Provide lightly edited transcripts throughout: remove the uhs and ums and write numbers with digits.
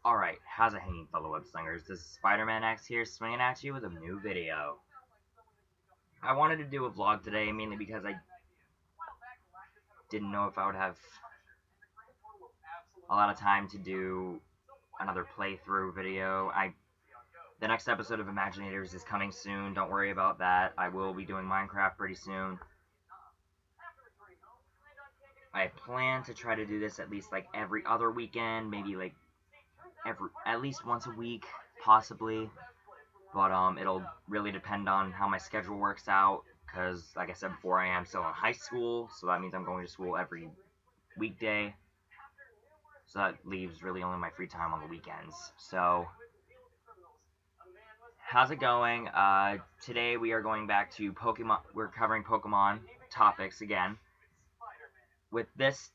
Alright, how's it hanging, fellow web slingers? This is Spider-Man X here, swinging at you with a new video. I wanted to do a vlog today, mainly because I didn't know if I would have a lot of time to do another playthrough video. The next episode of Imaginators is coming soon, don't worry about that. I will be doing Minecraft pretty soon. I plan to try to do this at least like every other weekend, maybe like at least once a week, possibly. But it'll really depend on how my schedule works out, because like I said before, I am still in high school, so that means I'm going to school every weekday. So that leaves really only my free time on the weekends. So, how's it going? Today we are going back to Pokemon. We're covering Pokemon topics again. With this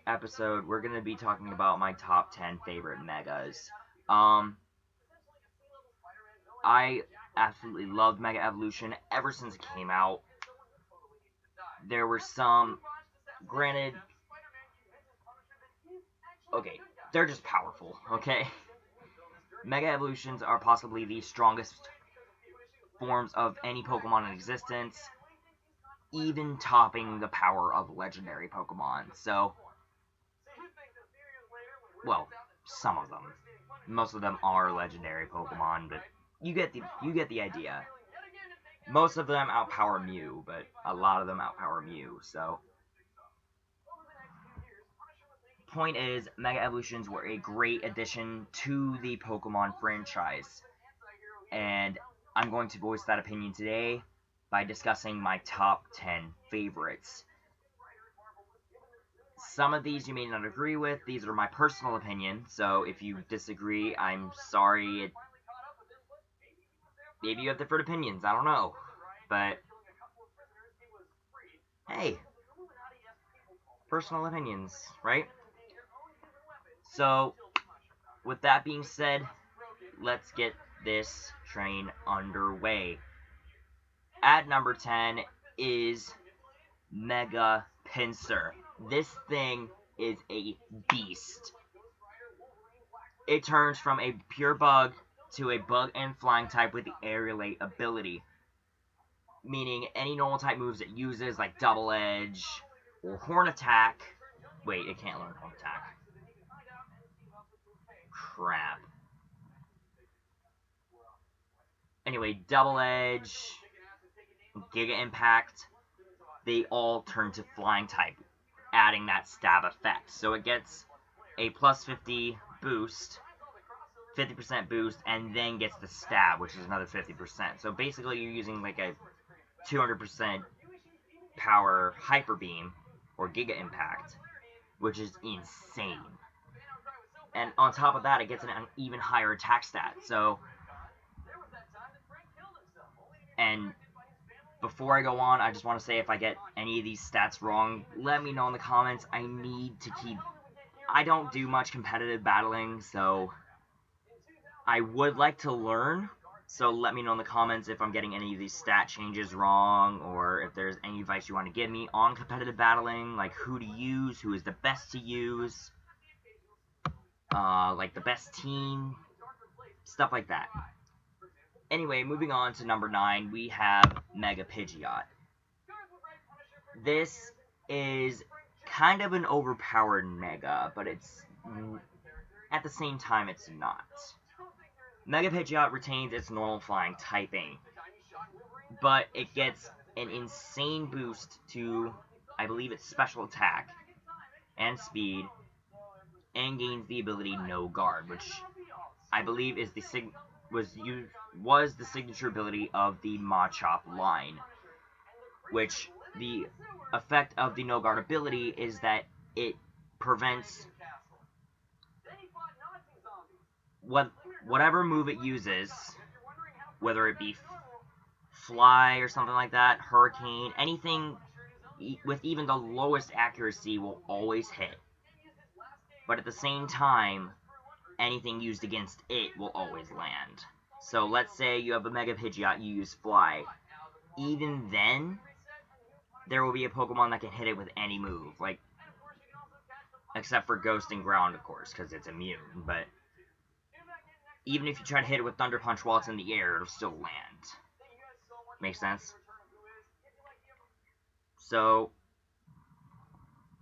episode, we're gonna be talking about my top 10 favorite megas. I absolutely loved Mega Evolution ever since it came out. There were some, granted, okay, they're just powerful, okay? Mega Evolutions are possibly the strongest forms of any Pokemon in existence, even topping the power of legendary Pokemon. So, well, some of them. Most of them are legendary Pokemon, but you get the idea. Most of them outpower Mew, but a lot of them outpower Mew, so point is, Mega Evolutions were a great addition to the Pokemon franchise, and I'm going to voice that opinion today by discussing my top 10 favorites. Some of these you may not agree with. These are my personal opinion, so if you disagree, I'm sorry. Maybe you have different opinions, I don't know. But, hey, personal opinions, right? So, with that being said, let's get this train underway. At number 10 is Mega Pinsir. This thing is a beast. It turns from a pure bug to a bug and flying type with the Aerialate ability, meaning any normal type moves it uses, like Double Edge or Horn Attack. Wait, it can't learn Horn Attack. Crap. Anyway, Double Edge, Giga Impact, they all turn to flying type, adding that stab effect. So it gets a plus 50 boost, 50% boost, and then gets the stab, which is another 50%. So basically you're using like a 200% power Hyper Beam, or Giga Impact, which is insane. And on top of that, it gets an even higher attack stat. So, and before I go on, I just want to say if I get any of these stats wrong, let me know in the comments. I don't do much competitive battling, so I would like to learn. So let me know in the comments if I'm getting any of these stat changes wrong, or if there's any advice you want to give me on competitive battling, like who to use, who is the best to use, like the best team, stuff like that. Anyway, moving on to number 9, we have Mega Pidgeot. This is kind of an overpowered Mega, but at the same time, it's not. Mega Pidgeot retains its normal flying typing, but it gets an insane boost to, I believe it's special attack and speed, and gains the ability No Guard, which I believe is was the signature ability of the Machop line, which the effect of the No Guard ability is that it prevents whatever move it uses, whether it be Fly or something like that, Hurricane, anything with even the lowest accuracy will always hit. But at the same time, anything used against it will always land. So let's say you have a Mega Pidgeot, you use Fly. Even then, there will be a Pokemon that can hit it with any move. Like, Except for Ghost and Ground, of course, because it's immune. But even if you try to hit it with Thunder Punch while it's in the air, it'll still land. Makes sense? So,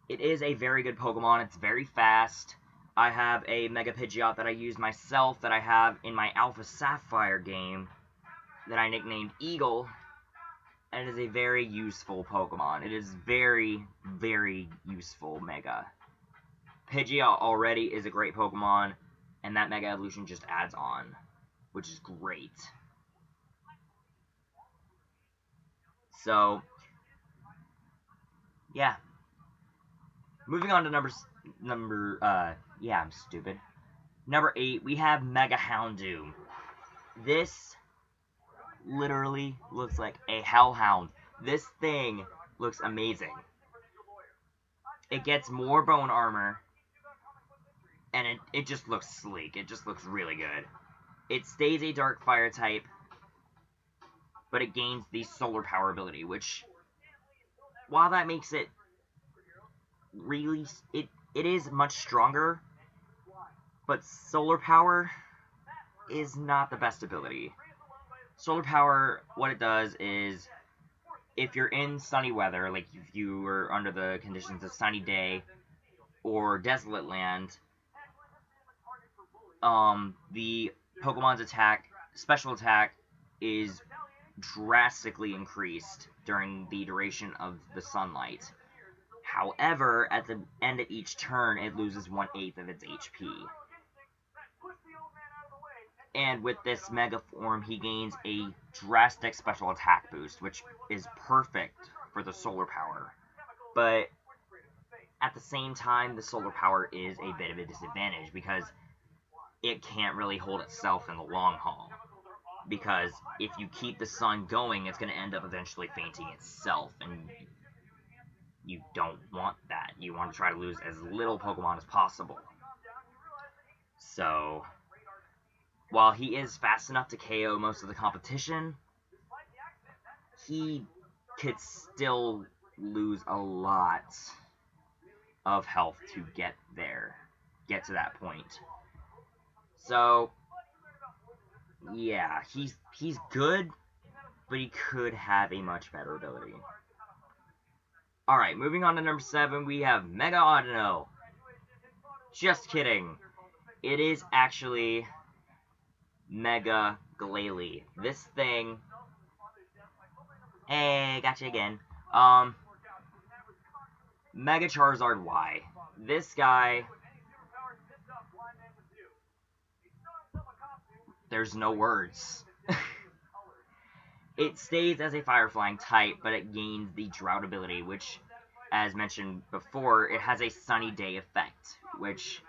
it is a very good Pokemon. It's very fast. I have a Mega Pidgeot that I use myself that I have in my Alpha Sapphire game that I nicknamed Eagle. And it is a very useful Pokemon. It is very, very useful Mega. Pidgeot already is a great Pokemon, and that Mega Evolution just adds on, which is great. So, yeah. Moving on to I'm stupid. Number 8, we have Mega Houndoom. This literally looks like a hellhound. This thing looks amazing. It gets more bone armor, and it just looks sleek. It just looks really good. It stays a dark fire type, but it gains the solar power ability, which, while that makes it really, it is much stronger, but solar power is not the best ability. Solar power, what it does is, if you're in sunny weather, like if you were under the conditions of sunny day or desolate land, the Pokemon's special attack is drastically increased during the duration of the sunlight. However, at the end of each turn, it loses 1/8 of its HP. And with this Mega form, he gains a drastic special attack boost, which is perfect for the solar power. But at the same time, the solar power is a bit of a disadvantage because it can't really hold itself in the long haul. Because if you keep the sun going, it's going to end up eventually fainting itself, and you don't want that. You want to try to lose as little Pokemon as possible. So, while he is fast enough to KO most of the competition, he could still lose a lot of health to get to that point. So, yeah, he's good, but he could have a much better ability. Alright, moving on to number 7, we have Mega Audino. Just kidding. It is actually Mega Glalie. This thing... Hey, gotcha again. Mega Charizard Y. This guy... There's no words. It stays as a Fire-Flying type, but it gains the Drought ability, which, as mentioned before, it has a Sunny Day effect, which,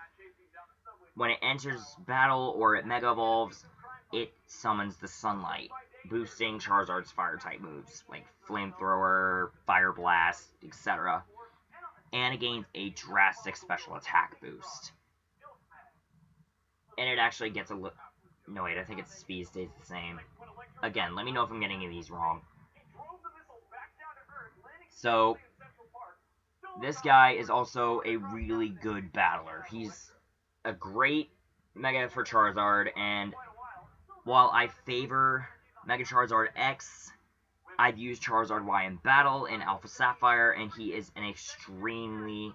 when it enters battle or it Mega Evolves, it summons the sunlight, boosting Charizard's Fire-type moves, like Flamethrower, Fire Blast, etc. And it gains a drastic special attack boost. And it actually gets a little... No, wait, I think its speed stays the same. Again, let me know if I'm getting any of these wrong. So, this guy is also a really good battler. He's a great Mega for Charizard, and while I favor Mega Charizard X, I've used Charizard Y in battle in Alpha Sapphire, and he is an extremely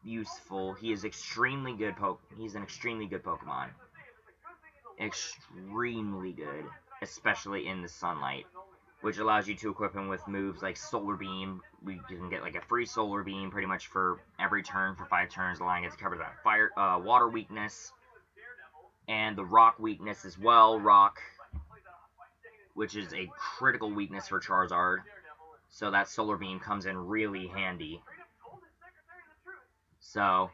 useful, he's an extremely good Pokemon. Extremely good, especially in the sunlight, which allows you to equip him with moves like Solar Beam. You can get like a free Solar Beam pretty much for every turn for 5 turns, allowing it to cover that water weakness and the rock weakness as well. Rock, which is a critical weakness for Charizard, so that Solar Beam comes in really handy. So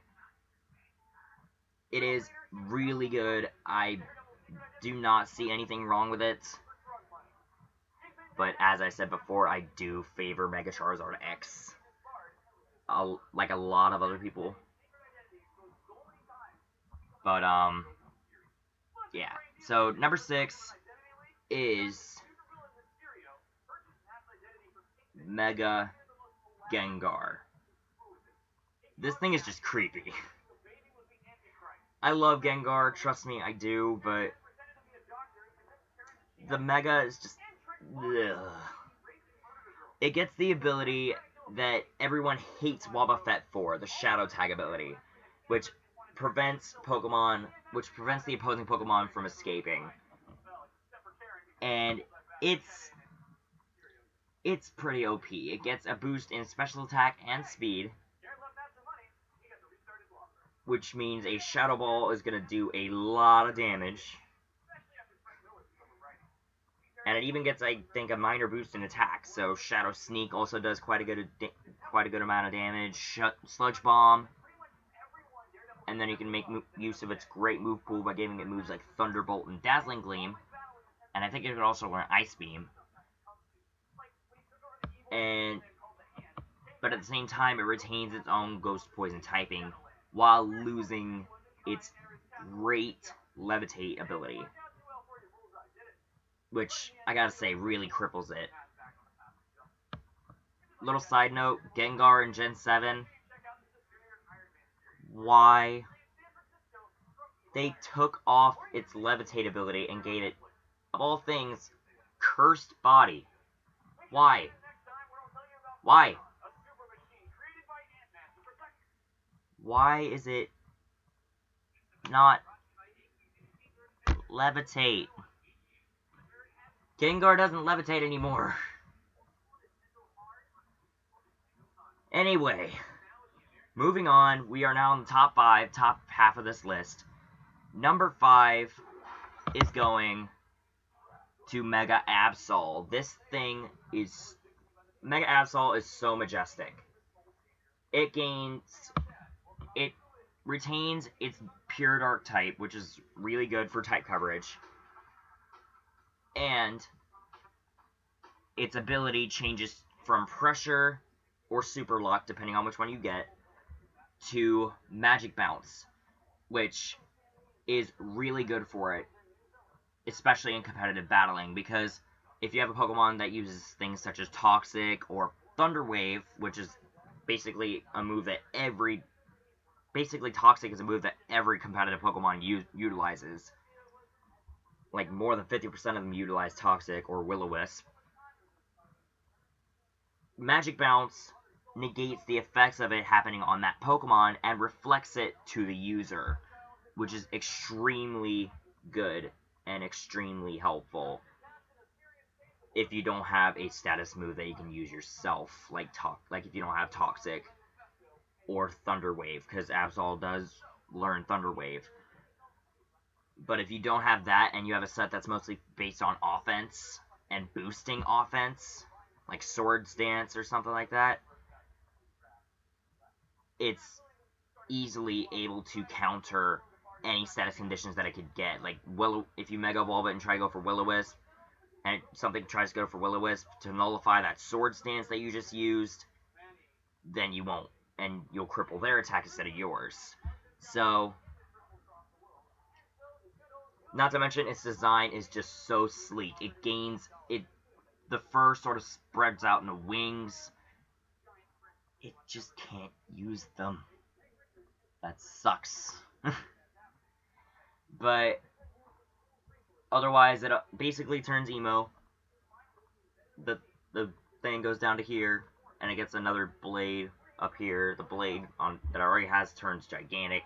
it is really good. I do not see anything wrong with it. But as I said before, I do favor Mega Charizard X. Like a lot of other people. But, yeah. So, number 6 is Mega Gengar. This thing is just creepy. I love Gengar, trust me, I do, but the Mega is just... Ugh. It gets the ability that everyone hates Wobbuffet for, the Shadow Tag ability, which prevents the opposing Pokemon from escaping. And it's pretty OP. It gets a boost in special attack and speed, which means a Shadow Ball is going to do a lot of damage. And it even gets, I think, a minor boost in attack. So Shadow Sneak also does quite a good amount of damage. Sludge Bomb, and then you can make use of its great move pool by giving it moves like Thunderbolt and Dazzling Gleam. And I think it could also learn Ice Beam. But at the same time, it retains its own Ghost Poison typing while losing its great Levitate ability, which, I gotta say, really cripples it. Little side note, Gengar in Gen 7, why they took off its Levitate ability and gave it, of all things, Cursed Body. Why? Why? Why is it not Levitate? Gengar doesn't levitate anymore. Anyway, moving on, we are now in the top half of this list. Number 5 is going to Mega Absol. Mega Absol is so majestic. It retains its pure dark type, which is really good for type coverage. And its ability changes from Pressure or Super Luck, depending on which one you get, to Magic Bounce, which is really good for it, especially in competitive battling, because if you have a Pokemon that uses things such as Toxic or Thunder Wave, which is basically a move that Toxic is a move that every competitive Pokemon utilizes. Like, more than 50% of them utilize Toxic or Will-O-Wisp. Magic Bounce negates the effects of it happening on that Pokemon and reflects it to the user, which is extremely good and extremely helpful if you don't have a status move that you can use yourself, like if you don't have Toxic or Thunder Wave, because Absol does learn Thunder Wave. But if you don't have that and you have a set that's mostly based on offense and boosting offense, like Swords Dance or something like that, it's easily able to counter any status conditions that it could get. Like, if you Mega Evolve it and try to go for Will-O-Wisp, and something tries to go for Will-O-Wisp to nullify that Swords Dance that you just used, then you won't, and you'll cripple their attack instead of yours. So, not to mention, its design is just so sleek. The fur sort of spreads out into wings. It just can't use them. That sucks. But otherwise, it basically turns emo. The thing goes down to here, and it gets another blade up here. The blade that it already has turns gigantic.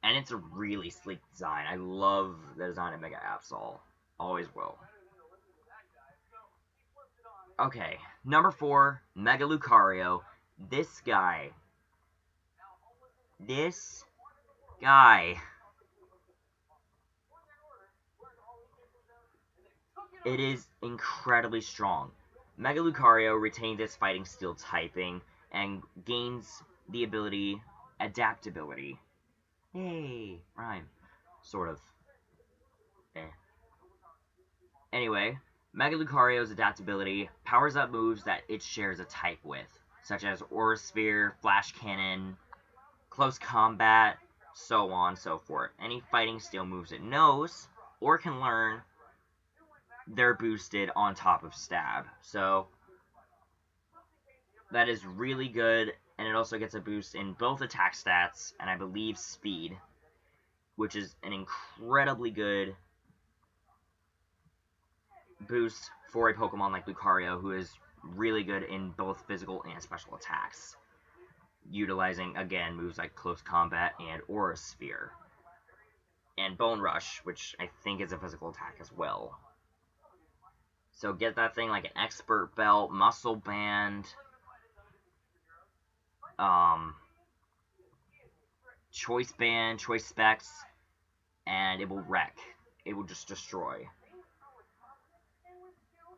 And it's a really sleek design. I love the design of Mega Absol. Always will. Okay, number 4, Mega Lucario. This guy. It is incredibly strong. Mega Lucario retains its Fighting Steel typing and gains the ability Adaptability. Yay, rhyme. Sort of. Anyway, Mega Lucario's adaptability powers up moves that it shares a type with, such as Aura Sphere, Flash Cannon, Close Combat, so on and so forth. Any Fighting Steel moves it knows or can learn, they're boosted on top of Stab. So, that is really good and it also gets a boost in both attack stats and I believe speed, which is an incredibly good boost for a Pokemon like Lucario, who is really good in both physical and special attacks, utilizing, again, moves like Close Combat and Aura Sphere. And Bone Rush, which I think is a physical attack as well. So get that thing like an Expert Belt, Muscle Band, Choice Band, Choice Specs, and it will wreck. It will just destroy.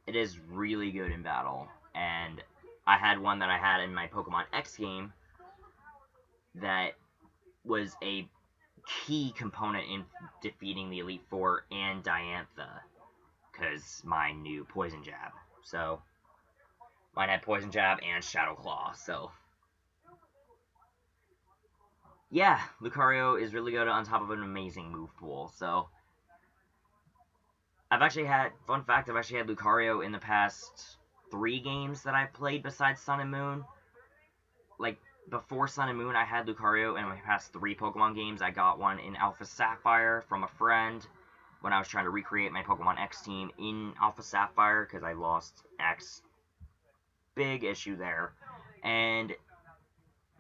It is really good in battle, and I had one that I had in my Pokemon X game that was a key component in defeating the Elite Four and Diantha, because mine knew Poison Jab. So, mine had Poison Jab and Shadow Claw, so... yeah, Lucario is really good on top of an amazing move pool, so... I've actually had Lucario in the past 3 games that I've played besides Sun and Moon. Like, before Sun and Moon, I had Lucario in my past 3 Pokemon games. I got one in Alpha Sapphire from a friend when I was trying to recreate my Pokemon X team in Alpha Sapphire, because I lost X. Big issue there. And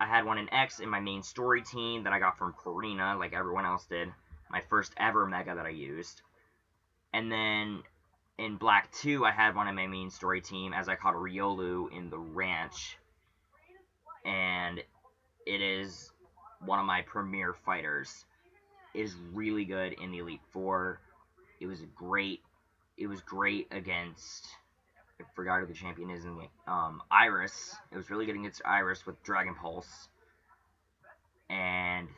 I had one in X in my main story team that I got from Corina, like everyone else did. My first ever Mega that I used. And then in Black 2, I had one in my main story team as I caught a Riolu in the ranch. And it is one of my premier fighters. It is really good in the Elite Four. It was great against, I forgot who the champion is in the, Iris. It was really good against Iris with Dragon Pulse. And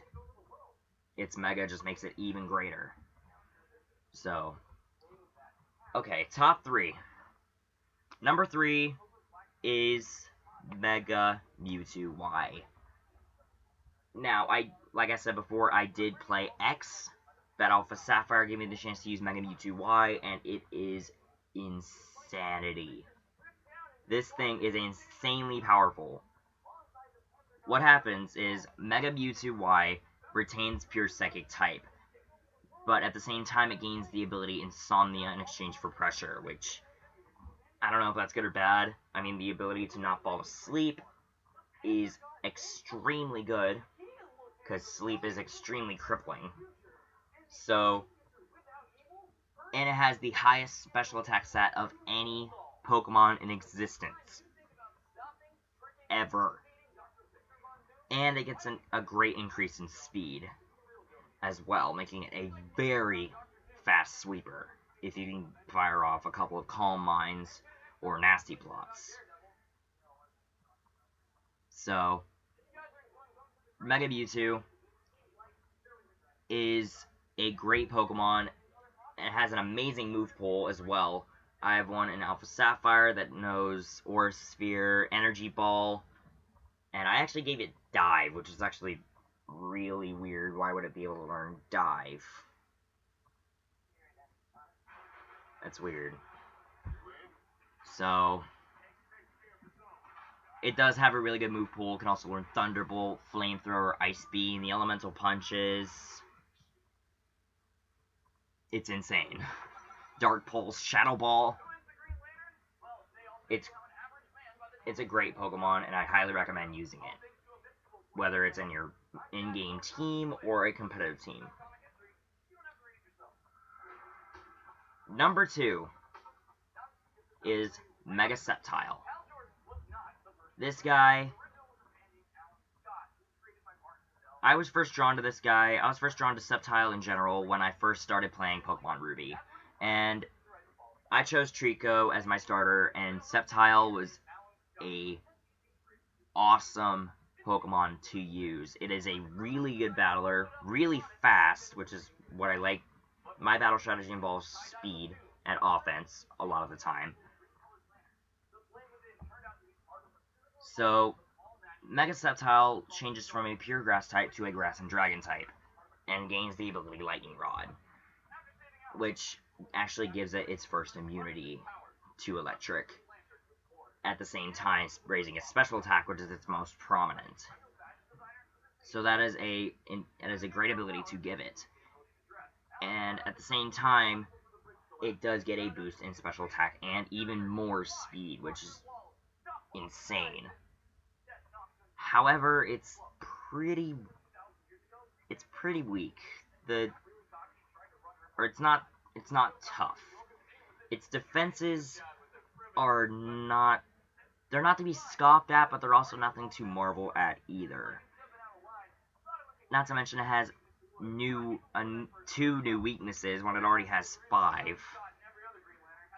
its Mega just makes it even greater. So... okay, top 3. Number 3 is Mega Mewtwo Y. Now, like I said before, I did play X. That Alpha Sapphire gave me the chance to use Mega Mewtwo Y, and it is insanity. This thing is insanely powerful. What happens is Mega Mewtwo Y retains pure Psychic type, but at the same time it gains the ability Insomnia in exchange for Pressure, which, I don't know if that's good or bad. I mean, the ability to not fall asleep is extremely good, because sleep is extremely crippling. So, and it has the highest special attack stat of any Pokemon in existence. Ever. And it gets a great increase in speed as well, making it a very fast sweeper if you can fire off a couple of Calm Minds or Nasty Plots. So, Mega Mewtwo is a great Pokemon. It has an amazing move pool as well. I have one in Alpha Sapphire that knows Aura Sphere, Energy Ball, and I actually gave it Dive, which is actually really weird. Why would it be able to learn Dive? That's weird. So, it does have a really good move pool. It can also learn Thunderbolt, Flamethrower, Ice Beam, the Elemental Punches. It's insane. Dark Pulse, Shadow Ball. It's a great Pokemon, and I highly recommend using it, whether it's in your in-game team or a competitive team. Number 2 is Mega Sceptile. This guy, I was first drawn to this guy. I was first drawn to Sceptile in general when I first started playing Pokemon Ruby. And I chose Trico as my starter, and Sceptile was a awesome Pokemon to use. It is a really good battler, really fast, which is what I like. My battle strategy involves speed and offense a lot of the time. So, Mega Sceptile changes from a pure grass type to a grass and dragon type, and gains the ability Lightning Rod, which actually gives it its first immunity to electric. at the same time raising its special attack, which is its most prominent. So that is a great ability to give it. And at the same time, it does get a boost in special attack and even more speed, which is insane. However, it's pretty weak. It's not tough. Its defenses are not, they're not to be scoffed at, but they're also nothing to marvel at either. Not to mention it has two new weaknesses when it already has 5.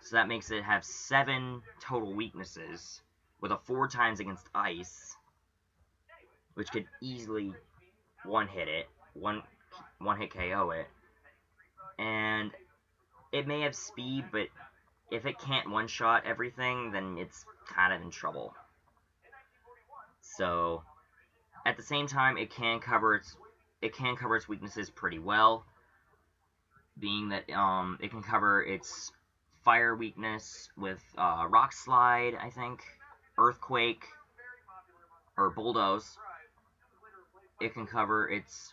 So that makes it have 7 total weaknesses, with a 4 times against ice, which could easily one-hit KO it. And it may have speed, but if it can't one-shot everything, then it's kind of in trouble. So, at the same time, it can cover its weaknesses pretty well, being that it can cover its fire weakness with Rock Slide, I think, Earthquake, or Bulldoze. It can cover its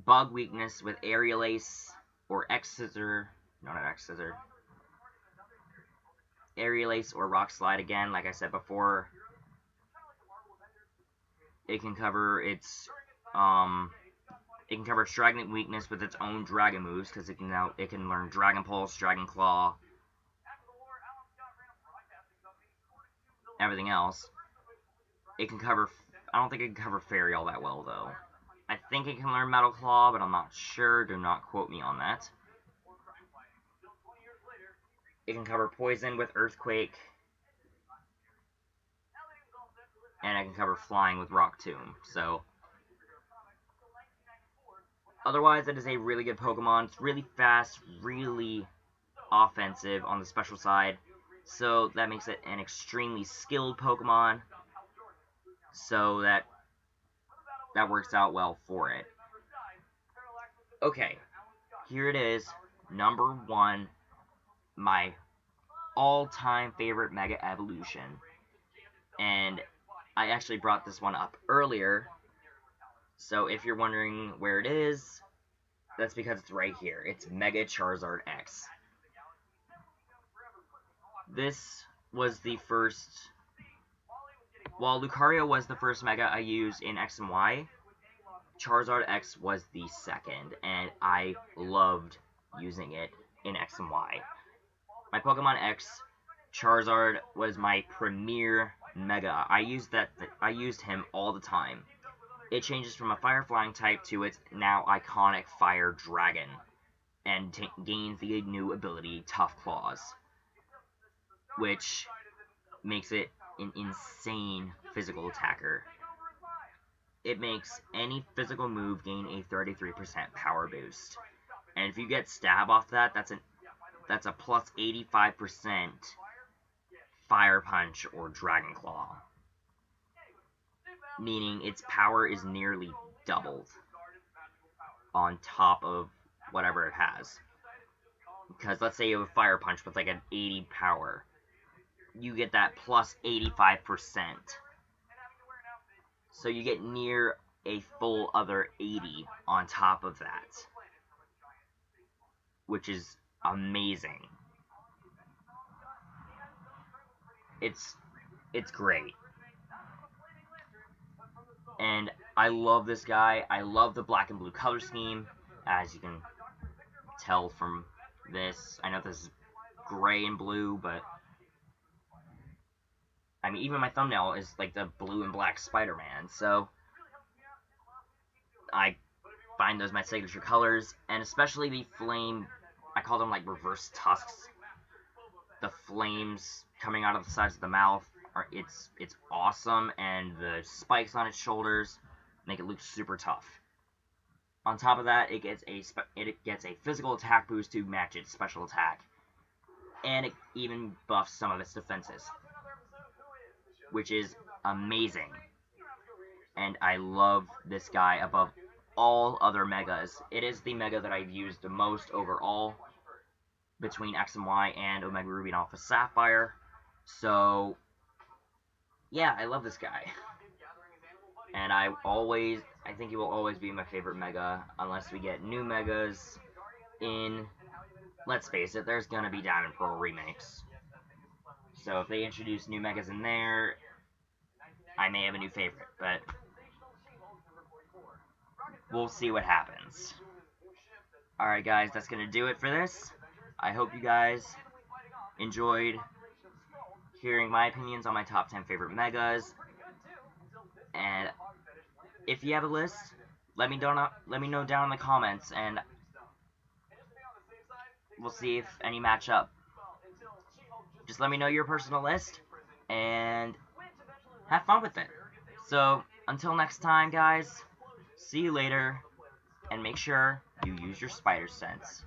bug weakness with Aerial Ace or X-Scissor. No, not X-Scissor. Aerial Ace or Rock Slide again, like I said before. It can cover its Dragon weakness with its own Dragon moves, because it can learn Dragon Pulse, Dragon Claw, everything else. It can cover. I don't think it can cover Fairy all that well, though. I think it can learn Metal Claw, but I'm not sure. Do not quote me on that. It can cover Poison with Earthquake. And I can cover Flying with Rock Tomb. So, otherwise, it is a really good Pokemon. It's really fast, really offensive on the special side. So, that makes it an extremely skilled Pokemon. So, that works out well for it. Okay, here it is, number 1, my all-time favorite Mega Evolution. And I actually brought this one up earlier, so if you're wondering where it is, that's because it's right here. It's Mega Charizard X. This was the first... While Lucario was the first Mega I used in X and Y, Charizard X was the second, and I loved using it in X and Y. My Pokemon X, Charizard, was my premier Mega. I used him all the time. It changes from a Fire Flying type to its now iconic Fire Dragon, and gains the new ability Tough Claws, which makes it an insane physical attacker. It makes any physical move gain a 33% power boost. And if you get Stab off that, that's a plus 85% Fire Punch or Dragon Claw. Meaning its power is nearly doubled on top of whatever it has. Because let's say you have a Fire Punch with like an 80 power. You get that plus 85%. So you get near a full other 80 on top of that. Which is amazing. It's great. And I love this guy. I love the black and blue color scheme, as you can tell from this. I know this is gray and blue, but I mean, even my thumbnail is like the blue and black Spider-Man, so I find those my signature colors, and especially the flame, I call them like reverse tusks. The flames coming out of the sides of the mouth, it's awesome, and the spikes on its shoulders make it look super tough. On top of that, it gets a physical attack boost to match its special attack, and it even buffs some of its defenses, which is amazing. And I love this guy above all other Megas. It is the Mega that I've used the most overall between X and Y and Omega Ruby and Alpha Sapphire. So yeah, I love this guy. And I think he will always be my favorite Mega, unless we get new Megas in, let's face it, there's gonna be Diamond Pearl remakes. So if they introduce new Megas in there, I may have a new favorite, but we'll see what happens. Alright guys, that's gonna do it for this. I hope you guys enjoyed hearing my opinions on my top 10 favorite Megas. And if you have a list, let me know down in the comments, and we'll see if any match up. Just let me know your personal list, and have fun with it. So, until next time, guys, see you later, and make sure you use your spider sense.